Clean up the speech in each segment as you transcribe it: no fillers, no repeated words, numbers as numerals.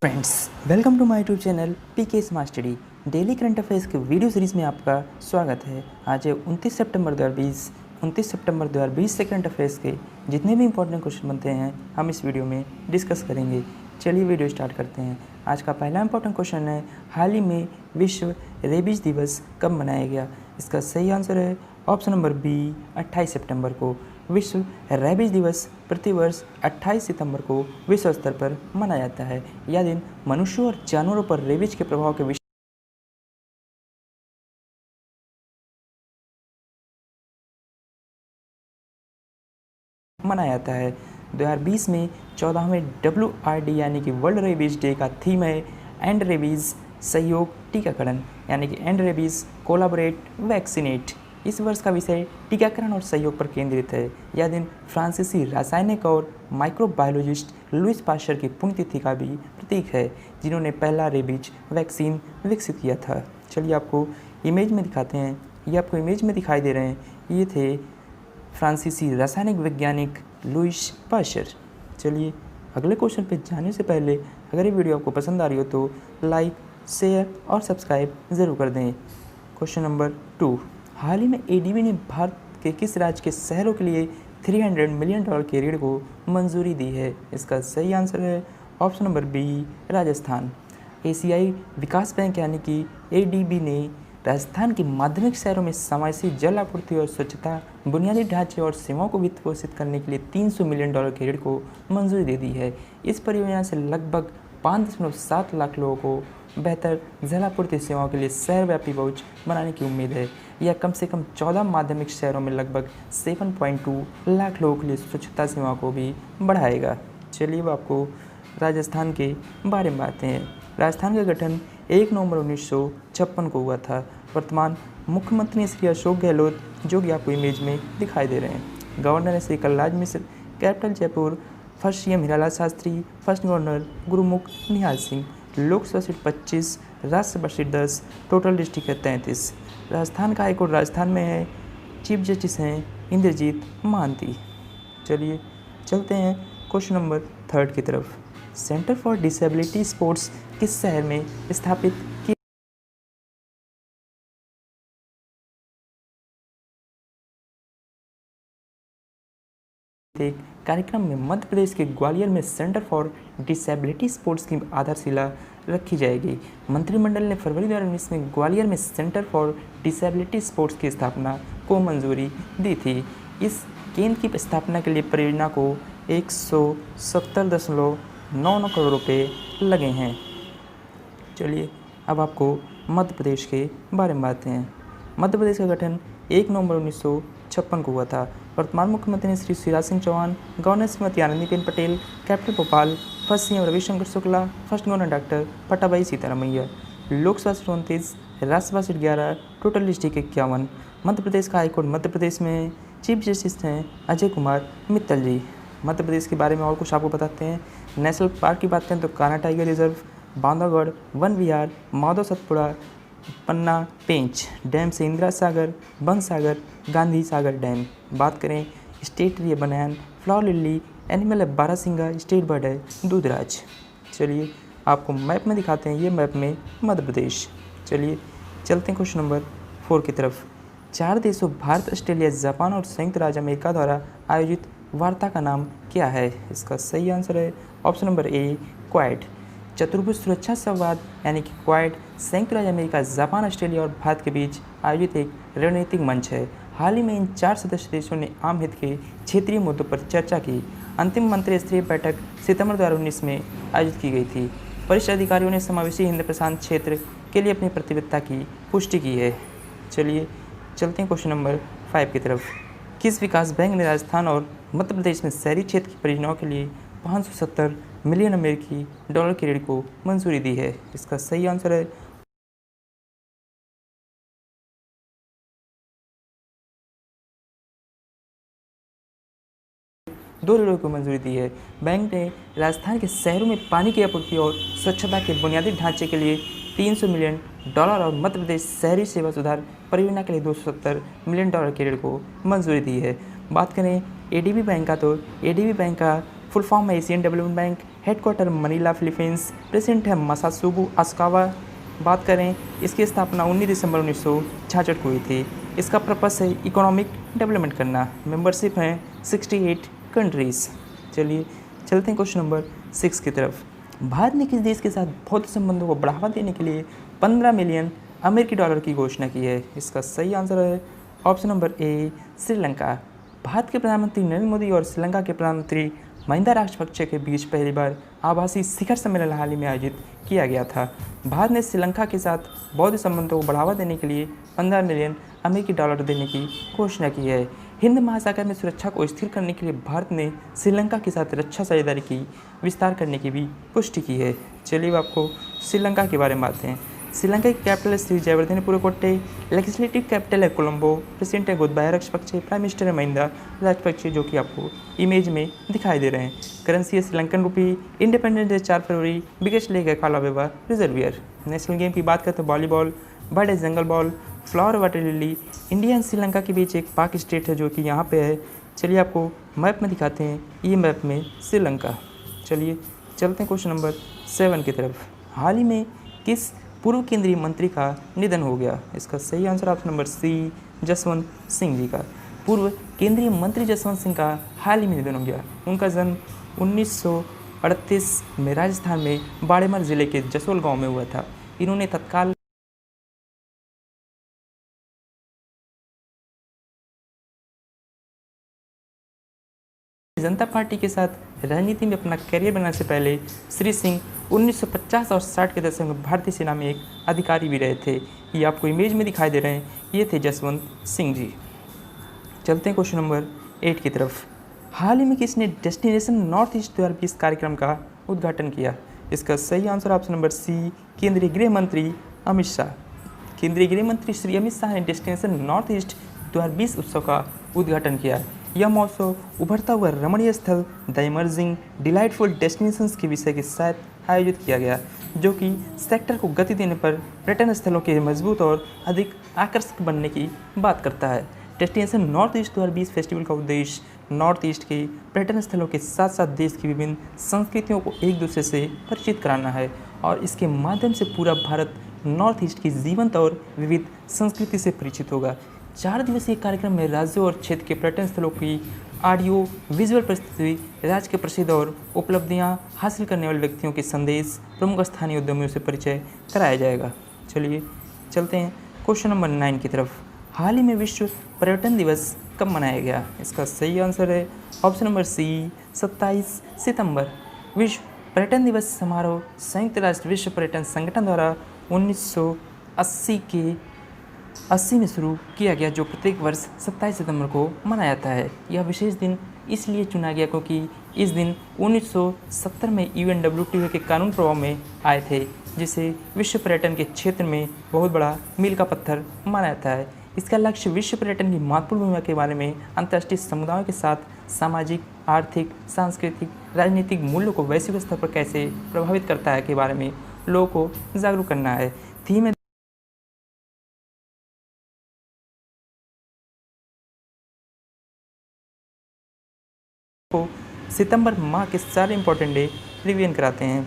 Friends, welcome to my YouTube channel PK smart study. Daily current affairs के video series में आपका स्वागत है। आज है 29 सितंबर 2020 से करंट अफेयर्स के जितने भी इंपॉर्टेंट क्वेश्चन बनते हैं हम इस वीडियो में डिस्कस करेंगे। चलिए वीडियो स्टार्ट करते हैं। आज का पहला इंपॉर्टेंट क्वेश्चन है, हाल ही में विश्व रेबीज दिवस कब मनाया गया? इसका सही आंसर है ऑप्शन नंबर बी, 28 सितंबर को। विश्व रेबीज दिवस प्रतिवर्ष 28 सितंबर को विश्व स्तर पर मनाया जाता है। यह दिन मनुष्यों और जानवरों पर रेबीज के प्रभाव के विषय मनाया जाता है। 2020 में 14वें WRD यानी कि वर्ल्ड रेबीज डे का थीम है एंड रेबीज सहयोग टीकाकरण, यानी कि एंड रेबीज कोलाबोरेट वैक्सीनेट। इस वर्ष का विषय टीकाकरण और सहयोग पर केंद्रित है। यह दिन फ्रांसीसी रासायनिक और माइक्रोबायोलॉजिस्ट लुइस पाश्चर की पुण्यतिथि का भी प्रतीक है, जिन्होंने पहला रेबीज वैक्सीन विकसित किया था। चलिए आपको इमेज में दिखाते हैं। ये आपको इमेज में दिखाई दे रहे हैं, ये थे फ्रांसीसी रासायनिक वैज्ञानिक लुइस पाश्चर। चलिए अगले क्वेश्चन पे जाने से पहले अगर ये वीडियो आपको पसंद आ रही हो तो लाइक, शेयर और सब्सक्राइब ज़रूर कर दें। क्वेश्चन नंबर 2, हाल ही में एडीबी ने भारत के किस राज्य के शहरों के लिए $300 मिलियन के ऋण को मंजूरी दी है? इसका सही आंसर है ऑप्शन नंबर बी, राजस्थान। एशियाई विकास बैंक यानी कि एडीबी ने राजस्थान के माध्यमिक शहरों में समावेशी जल आपूर्ति और स्वच्छता, बुनियादी ढांचे और सेवाओं को वित्त पोषित करने के लिए $300 मिलियन के ऋण को मंजूरी दे दी है। इस परियोजना से लगभग 5.7 लाख लोगों को बेहतर जल आपूर्ति सेवाओं के लिए शहरव्यापी पहुंच बनाने की उम्मीद है। यह कम से कम 14 माध्यमिक शहरों में लगभग 7.2 लाख लोगों के लिए स्वच्छता सेवाओं को भी बढ़ाएगा। चलिए अब आपको राजस्थान के बारे में बातें हैं। राजस्थान का गठन 1 नवंबर 1956 को हुआ था। वर्तमान मुख्यमंत्री श्री अशोक गहलोत, जो कि आपको इमेज में दिखाई दे रहे हैं। गवर्नर है Shri Kalraj Mishra. Capital Jaipur. First CM Hiralal Shastri. First governor Gurmukh Nihal Singh. Lok Sabha seat 25, Rajya Sabha seat 10, total district है 33। राजस्थान का हाईकोर्ट राजस्थान में है। चीफ जस्टिस हैं इंद्रजीत महांती। चलिए चलते हैं क्वेश्चन नंबर 3 की तरफ। सेंटर फॉर डिसेबिलिटी स्पोर्ट्स किस शहर में स्थापित किया? एक कार्यक्रम में मध्य प्रदेश के ग्वालियर में सेंटर फॉर डिसेबिलिटी स्पोर्ट्स की आधारशिला रखी जाएगी। मंत्रिमंडल ने फरवरी 2019 में ग्वालियर में सेंटर फॉर डिसेबिलिटी स्पोर्ट्स की स्थापना को मंजूरी दी थी। इस केंद्र की स्थापना के लिए परियोजना को 170.99 करोड़ रुपये लगे हैं। चलिए अब आपको मध्य प्रदेश के बारे में बातें हैं। मध्य प्रदेश का गठन 1 नवंबर 1956 को हुआ था। वर्तमान मुख्यमंत्री Shri Shivraj Singh Chauhan, governor Shrimati Anandiben Patel, capital Bhopal. First CM Ravishankar Shukla. First governor doctor Pattabhi Sitaramayya. Lok Sabha seat 29, Rajya Sabha seat 11, total district 51। Madhya Pradesh का हाईकोर्ट मध्य प्रदेश में है। चीफ जस्टिस हैं अजय कुमार मित्तल जी। मध्य प्रदेश के बारे में और कुछ आपको बताते हैं। नेशनल पार्क की बात करें तो Kanha tiger reserve, Bandhavgarh Van Vihar, Madhav Satpura, Panna Pench dam से इंदिरा सागर, बंद सागर, गांधी सागर डैम। बात करें स्टेट एरिया बनान, फ्लावर लिली, एनिमल है बारहसिंगा, स्टेट बर्ड है दूधराज। चलिए आपको मैप में दिखाते हैं, ये मैप में मध्य प्रदेश। चलिए चलते हैं क्वेश्चन नंबर 4 की तरफ। 4 देशों भारत, ऑस्ट्रेलिया, जापान और संयुक्त राज्य अमेरिका द्वारा आयोजित वार्ता का नाम क्या है? इसका सही आंसर है ऑप्शन नंबर ए, क्वाड। चतुर्भुज सुरक्षा संवाद यानी कि क्वाड संयुक्त राज्य अमेरिका, जापान, ऑस्ट्रेलिया और भारत के बीच आयोजित एक रणनीतिक मंच है। हाल ही में इन 4 सदस्य देशों ने आम हित के क्षेत्रीय मुद्दों पर चर्चा की। अंतिम मंत्रिस्तरीय बैठक सितंबर 2019 में आयोजित की गई थी। वरिष्ठ अधिकारियों ने समावेशी हिंद प्रशांत क्षेत्र के लिए अपनी प्रतिबद्धता की पुष्टि की है। चलिए चलते हैं क्वेश्चन नंबर 5 की तरफ। किस विकास बैंक ने राजस्थान और मध्य प्रदेश में शहरी क्षेत्र की परियोजनाओं के लिए 570 मिलियन अमेरिकी डॉलर के ऋण को मंजूरी दी है? इसका सही आंसर है दो ऋणों को मंजूरी दी है। बैंक ने राजस्थान के शहरों में पानी की आपूर्ति और स्वच्छता के बुनियादी ढांचे के लिए $300 मिलियन और मध्य प्रदेश शहरी सेवा सुधार परियोजना के लिए $270 मिलियन के ऋण को मंजूरी दी है। बात करें एडीबी बैंक का, तो एडीबी बैंक का फुल फॉर्म है Asian development bank, headquarter Manila Philippines, president है मसात्सुगु असाकावा। बात करें इसकी स्थापना 19 दिसंबर 1966 को हुई थी। इसका पर्पस है इकोनॉमिक डेवलपमेंट करना। मेंबरशिप है 68 कंट्रीज़। चलिए चलते हैं क्वेश्चन नंबर 6 की तरफ। भारत ने किस देश के साथ भौतिक संबंधों को बढ़ावा देने के लिए 15 मिलियन अमेरिकी डॉलर की घोषणा की है? इसका सही आंसर है option number A Sri Lanka. Bharat के प्रधानमंत्री नरेंद्र मोदी और श्रीलंका के प्रधानमंत्री महिंदा राजपक्षे के बीच पहली बार आभासी शिखर सम्मेलन हाल ही में आयोजित किया गया था। भारत ने श्रीलंका के साथ बौद्ध संबंधों को बढ़ावा देने के लिए 15 मिलियन अमेरिकी डॉलर देने की घोषणा की है। हिंद महासागर में सुरक्षा को स्थिर करने के लिए भारत ने श्रीलंका के साथ रक्षा साझेदारी की विस्तार करने की भी पुष्टि की है। चलिए आपको श्रीलंका के बारे में बात हैं। श्रीलंका की कैपिटल है श्री जयवर्धनेपुरकोट्टे, लेजिस्लेटिव कैपिटल है कोलंबो, प्रेसिडेंट है गोतबाया राजपक्षे, प्राइम मिनिस्टर है महिंदा राजपक्षे जो कि आपको इमेज में दिखाई दे रहे हैं। करेंसी है श्रीलंकन रुपी, इंडिपेंडेंस डे 4 फरवरी, बिगेस्ट लेक है कालावेवा रिजर्वियर। नेशनल गेम की बात करते हैं वॉलीबॉल, बर्ड है jungle fowl, flower water lily. India and Sri Lanka के बीच एक पाक स्टेट है जो कि यहाँ पे है। चलिए आपको मैप में दिखाते हैं, ये मैप में श्रीलंका। चलिए चलते हैं क्वेश्चन नंबर 7 की तरफ। हाल ही में किस पूर्व केंद्रीय मंत्री का निधन हो गया? इसका सही answer option number C Jaswant Singh ji का। पूर्व केंद्रीय मंत्री जसवंत सिंह का हाल ही में निधन हो गया। उनका जन्म 1938 में राजस्थान में बाड़ेमर जिले के जसोल गांव में हुआ था। इन्होंने तत्काल जनता पार्टी के साथ राजनीति में अपना करियर बनाने से पहले श्री सिंह 1950 और 60 के दशक में भारतीय सेना में एक अधिकारी भी रहे थे। ये आपको इमेज में दिखाई दे रहे हैं, ये थे जसवंत सिंह जी। चलते हैं क्वेश्चन नंबर 8 की तरफ। हाल ही में किसने डेस्टिनेशन नॉर्थ ईस्ट 2020 कार्यक्रम का उद्घाटन किया? इसका सही आंसर ऑप्शन नंबर सी केंद्रीय गृह मंत्री अमित शाह। केंद्रीय गृह मंत्री श्री अमित शाह ने डेस्टिनेशन नॉर्थ ईस्ट 2020 उत्सव का उद्घाटन किया। यह महोत्सव उभरता हुआ रमणीय स्थल द इमर्जिंग डिलाइटफुल डेस्टिनेशंस के विषय के साथ आयोजित किया गया, जो कि सेक्टर को गति देने पर पर्यटन स्थलों के मजबूत और अधिक आकर्षक बनने की बात करता है। डेस्टिनेशन नॉर्थ ईस्ट 2020 फेस्टिवल का उद्देश्य नॉर्थ ईस्ट के पर्यटन स्थलों के साथ साथ देश की विभिन्न संस्कृतियों को एक दूसरे से परिचित कराना है और इसके माध्यम से पूरा भारत नॉर्थ ईस्ट की जीवंत और विविध संस्कृति से परिचित होगा। 4 दिवसीय कार्यक्रम में राज्यों और क्षेत्र के पर्यटन स्थलों की ऑडियो विजुअल प्रस्तुति, राज्य के प्रसिद्ध और उपलब्धियां हासिल करने वाले व्यक्तियों के संदेश, प्रमुख स्थानीय उद्यमियों से परिचय कराया जाएगा। चलिए चलते हैं क्वेश्चन नंबर 9 की तरफ। हाल ही में विश्व पर्यटन दिवस कब मनाया गया? इसका सही आंसर है ऑप्शन नंबर सी 27 सितंबर। विश्व पर्यटन दिवस समारोह संयुक्त राष्ट्र विश्व पर्यटन संगठन द्वारा 1980 में शुरू किया गया, जो प्रत्येक वर्ष 27 सितंबर को मनाया जाता है। यह विशेष दिन इसलिए चुना गया क्योंकि इस दिन 1970 में UNWTO के कानून प्रभाव में आए थे, जिसे विश्व पर्यटन के क्षेत्र में बहुत बड़ा मील का पत्थर माना जाता है। इसका लक्ष्य विश्व पर्यटन की महत्वपूर्ण भूमिका के बारे में अंतर्राष्ट्रीय समुदायों के साथ सामाजिक, आर्थिक, सांस्कृतिक, राजनीतिक मूल्यों को वैश्विक स्तर पर कैसे प्रभावित करता है के बारे में लोगों को जागरूक करना है। थीम है को सितंबर माह के सारे इंपॉर्टेंट डे रिवीजन कराते हैं।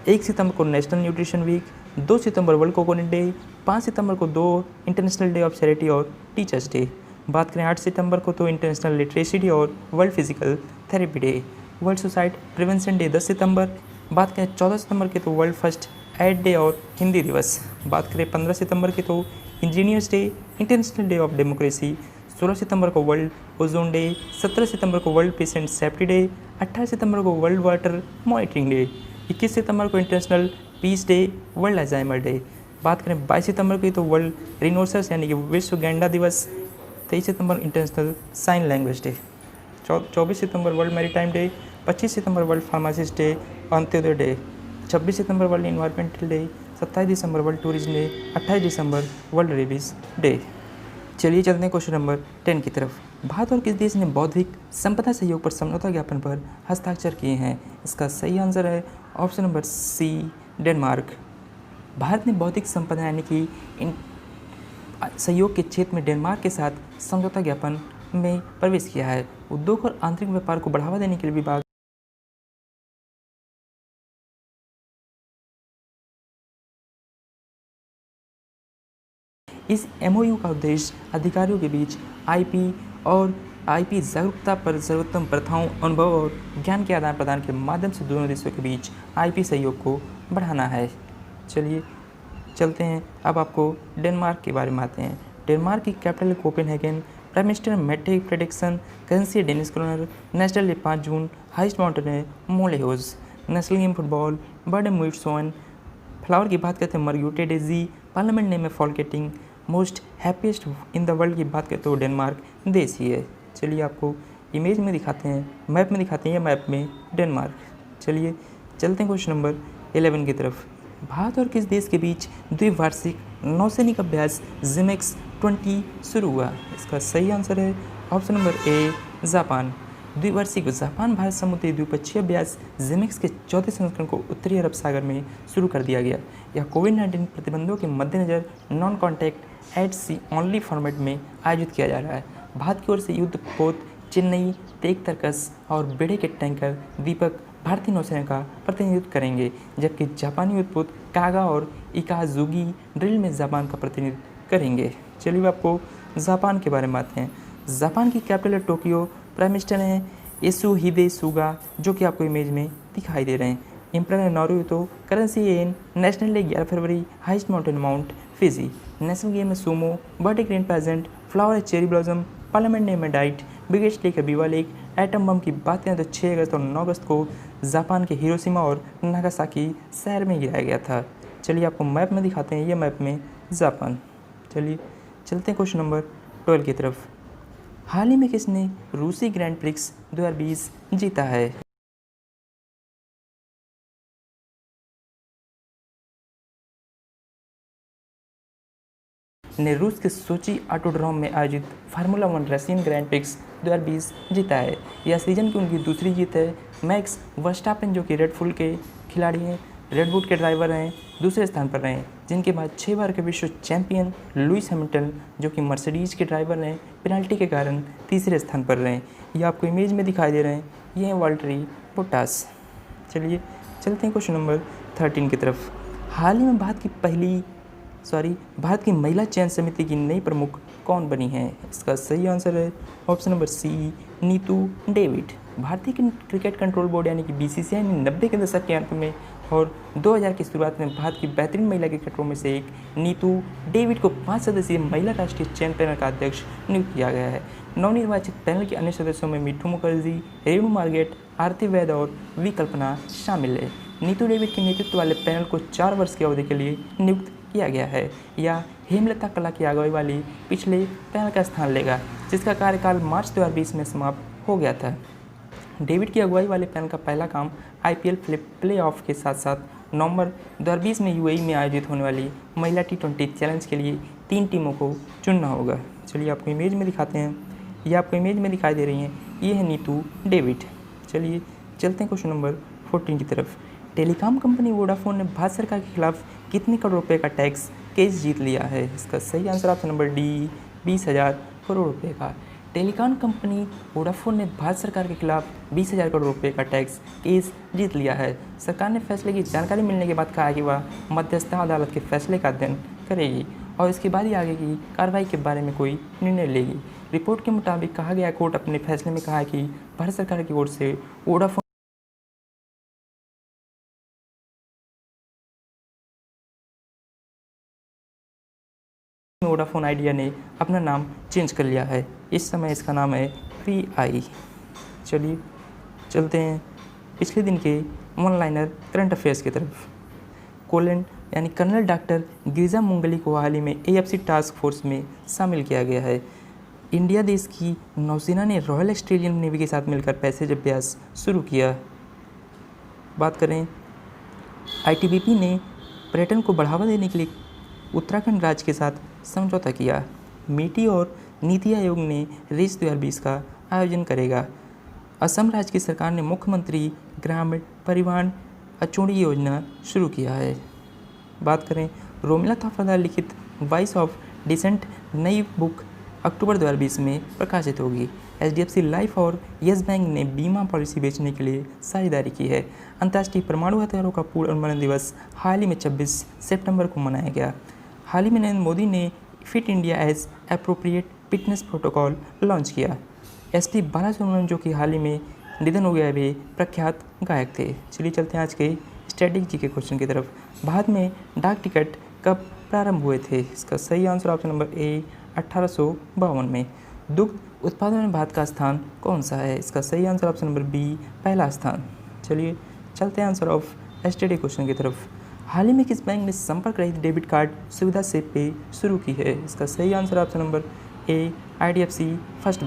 1 सितंबर को नेशनल न्यूट्रिशन वीक, 2 सितंबर वर्ल्ड कोकोनट डे, 5 सितंबर को 2 इंटरनेशनल डे ऑफ चैरिटी और टीचर्स डे। बात करें 8 सितंबर को तो इंटरनेशनल लिटरेसी डे और world physical therapy day. World suicide prevention day 10 सितंबर। बात करें 14 सितंबर के तो वर्ल्ड फर्स्ट एड डे और हिंदी दिवस। बात करें 15 सितंबर के तो engineers day, international day of democracy. 16 सितंबर को वर्ल्ड ओजोन डे, 17 सितंबर को वर्ल्ड पेशेंट सेफ्टी डे, 18 सितंबर को वर्ल्ड वाटर मॉनिटरिंग डे, 21 सितंबर को international peace day, world Alzheimer day. बात करें 22 सितंबर की तो वर्ल्ड रिनोसर्स यानी कि विश्व गैंडा दिवस। 23 सितंबर इंटरनेशनल साइन लैंग्वेज डे। 24 सितंबर वर्ल्ड मैरीटाइम डे, 25 सितंबर world pharmacist day, Antyodaya day. 26 सितंबर वर्ल्ड इन्वायरमेंटल डे, 27 दिसंबर वर्ल्ड टूरिज्म डे, 28 दिसंबर वर्ल्ड रेबीज डे। चलिए चलते हैं क्वेश्चन नंबर 10 की तरफ। भारत और किस देश ने बौद्धिक संपदा सहयोग पर समझौता ज्ञापन पर हस्ताक्षर किए हैं? इसका सही आंसर है option number C Denmark. Bharat ने बौद्धिक संपदा यानी कि सहयोग के क्षेत्र में डेनमार्क के साथ समझौता ज्ञापन में प्रवेश किया है। उद्योग और आंतरिक व्यापार को बढ़ावा देने के लिए विभाग इस एमओयू का उद्देश्य अधिकारियों के बीच आईपी जागरूकता पर सर्वोत्तम प्रथाओं, अनुभव और ज्ञान के आदान प्रदान के माध्यम से दोनों देशों के बीच आईपी सहयोग को बढ़ाना है। चलिए चलते हैं, अब आपको डेनमार्क के बारे में आते हैं। डेनमार्क की capital Copenhagen, prime minister Mette प्रेडिक्शन, currency Danish krone, national day 5 जून, हाइस्ट माउंटेन है Mollehoj, national game football, bird mute swan, flower की बात करते हैं मर्ग्यूटे डेजी, पार्लियामेंट नेम है Folketing, most happiest in the world की बात करते हो डेनमार्क देश ही है। चलिए आपको इमेज में दिखाते हैं, मैप में दिखाते हैं, या मैप में डेनमार्क। चलिए चलते हैं क्वेश्चन नंबर 11 की तरफ। भारत और किस देश के बीच द्विवार्षिक नौसैनिक अभ्यास जिमेक्स 20 शुरू हुआ? इसका सही आंसर है ऑप्शन नंबर ए जापान। द्विवार्षिक जापान भारत समुद्री द्विपक्षीय अभ्यास जिमेक्स के चौथे संस्करण को उत्तरी अरब सागर में शुरू कर दिया गया। यह कोविड-19 प्रतिबंधों के मद्देनजर non contact at sea only format में आयोजित किया जा रहा है। भारत की ओर से युद्धपोत चेन्नई, तेग तर्कस और बेड़े के टैंकर दीपक भारतीय नौसेना का प्रतिनिधित्व करेंगे, जबकि जापानी युद्धपोत कागा और इकाजुगी ड्रिल में जापान का प्रतिनिधित्व करेंगे। चलिए आपको जापान के बारे में आते हैं। जापान की कैपिटल है टोक्यो, प्राइम मिनिस्टर हैं येसुहिदे सुगा, जो कि आपको इमेज में दिखाई दे रहे हैं। एम्परर है Naruhito, currency yen, national day 11 फरवरी, highest mountain Mount Fuji, national game है sumo, bird green pheasant, flower है चेरी ब्लॉसम, पार्लियामेंट नेम है डाइट, बिगेस्ट लेक है बीवा लेक। एटम बम की बात करें तो 6 अगस्त और 9 अगस्त को जापान के हिरोशिमा और नागासाकी शहर में गिराया गया था। चलिए आपको मैप में दिखाते हैं, ये मैप में जापान। चलिए चलते हैं क्वेश्चन नंबर 12 की तरफ। हाल ही में किसने रूसी ग्रैंड प्रिक्स 2020 जीता है? ने रूस के सोची ऑटोड्रोम में आयोजित फार्मूला 1 रशियन ग्रैंड प्रिक्स 2020 जीता है। यह सीजन की उनकी दूसरी जीत है। मैक्स वर्स्टापेन, जो कि रेड बुल के खिलाड़ी हैं, रेड बुल के ड्राइवर हैं, दूसरे स्थान पर रहे, जिनके बाद 6 बार के विश्व चैंपियन लुइस हैमिल्टन, जो कि मर्सिडीज के ड्राइवर हैं, पेनाल्टी के कारण तीसरे स्थान पर रहे। ये आपको इमेज में दिखाई दे रहे हैं, ये हैं वाल्टरी बोटास। चलिए चलते हैं क्वेश्चन नंबर 13 की तरफ। हाल ही में भारत की महिला चयन समिति की नई प्रमुख कौन बनी है? इसका सही आंसर है option number C Neetu David. भारतीय क्रिकेट कंट्रोल बोर्ड यानी कि बीसीसीआई ने 90 के दशक के अंत में और 2000 की शुरुआत में भारत की बेहतरीन महिला क्रिकेटरों में से एक नीतू डेविड को 5 सदस्यीय महिला राष्ट्रीय चयन पैनल का अध्यक्ष नियुक्त किया गया है। नवनिर्वाचित पैनल के अन्य सदस्यों में मिठू मुखर्जी, रेणु मार्गेट, आरती वैद और वी कल्पना शामिल है। नीतू डेविड के नेतृत्व वाले पैनल को 4 वर्ष की अवधि के लिए नियुक्त किया गया है। या हेमलता कला की अगुवाई वाली पिछले पैनल का स्थान लेगा, जिसका कार्यकाल मार्च 2020 में समाप्त हो गया था। डेविड की अगुवाई वाले पैनल का पहला काम आईपीएल प्लेऑफ के साथ साथ नवंबर 2020 में यूएई में आयोजित होने वाली महिला T20 चैलेंज के लिए 3 टीमों को चुनना होगा। चलिए आपको इमेज में दिखाते हैं, ये आपको इमेज में दिखाई दे रही हैं, ये है नीतू डेविड। चलिए चलते हैं क्वेश्चन नंबर 14 की तरफ। टेलीकॉम कंपनी वोडाफोन ने भारत सरकार के खिलाफ कितने करोड़ रुपए का टैक्स केस जीत लिया है? इसका सही answer option number D 20,000 crore रुपए का। टेलीकॉम कंपनी वोडाफोन ने भारत सरकार के खिलाफ 20,000 करोड़ रुपए का टैक्स केस जीत लिया है। सरकार ने फैसले की जानकारी मिलने के बाद कहा कि वह मध्यस्थता अदालत के फैसले का अध्ययन करेगी और इसके बाद ही आगे की कार्रवाई के बारे में कोई निर्णय लेगी। रिपोर्ट के मुताबिक कहा गया, कोर्ट अपने फैसले में कहा है कि भारत सरकार की ओर से वोडाफोन आइडिया ने अपना नाम चेंज कर लिया है। इस समय इसका नाम है VI। चलिए चलते हैं पिछले दिन के वन लाइनर करंट अफेयर्स की तरफ। कोलैंड यानी कर्नल डॉक्टर गिरिजा मुंगली को हाल ही में AFC टास्क फोर्स में शामिल किया गया है। इंडिया देश की नौसेना ने रॉयल ऑस्ट्रेलियन नेवी के साथ मिलकर पैसेज अभ्यास शुरू किया। बात करें ITBP ने पर्यटन को बढ़ावा देने के लिए उत्तराखंड राज्य के साथ समझौता किया। मीटी और नीति आयोग ने रेस 2020 का आयोजन करेगा। असम राज्य की सरकार ने मुख्यमंत्री ग्रामीण परिवहन अचूड़ी योजना शुरू किया है। बात करें रोमिला थापरदार लिखित वॉइस ऑफ डिसेंट नई बुक अक्टूबर 2020 में प्रकाशित होगी। HDFC लाइफ और येस बैंक ने बीमा पॉलिसी बेचने के लिए साझेदारी की है। अंतर्राष्ट्रीय परमाणु हथियारों का पूर्ण उन्मूलन दिवस हाल ही में 26 सितंबर को मनाया गया। हाल ही में नरेंद्र मोदी ने fit India age appropriate fitness protocol launch किया। एसपी बालासुब्रमण्यम जो कि हाल ही में निधन हो गया, वे प्रख्यात गायक थे। चलिए चलते हैं आज के स्टैटिक जी के क्वेश्चन की तरफ। भारत में डाक टिकट कब प्रारंभ हुए थे? इसका सही आंसर ऑप्शन नंबर ए 1852 में। दुग्ध उत्पादन में भारत का स्थान कौन सा है? इसका सही आंसर ऑप्शन नंबर बी पहला स्थान। चलिए चलते हैं आंसर ऑफ एसटीडी क्वेश्चन की तरफ। हाल ही में किस बैंक ने संपर्क रहित डेबिट कार्ड सुविधा से पे शुरू की है? इसका सही answer option number A IDFC first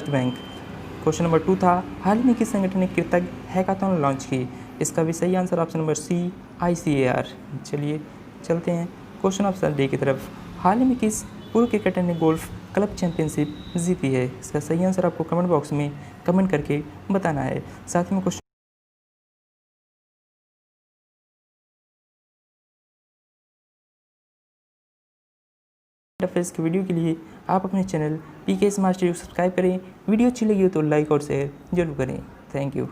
bank. Question number 2 था, हाल ही में किस संगठन ने कृतज्ञ हैकाथॉन लॉन्च की? इसका भी सही answer option number C ICAR। चलिए चलते हैं क्वेश्चन ऑप्शन डी की तरफ। हाल ही में किस पूर्व क्रिकेटर ने गोल्फ क्लब चैंपियनशिप जीती है? इसका सही आंसर आपको कमेंट बॉक्स में कमेंट करके बताना है। साथ ही में क्वेश्चन अफेयर्स की वीडियो के लिए आप अपने चैनल PK स्मार्ट स्टडी को सब्सक्राइब करें। वीडियो अच्छी लगी हो तो लाइक और शेयर जरूर करें। Thank you.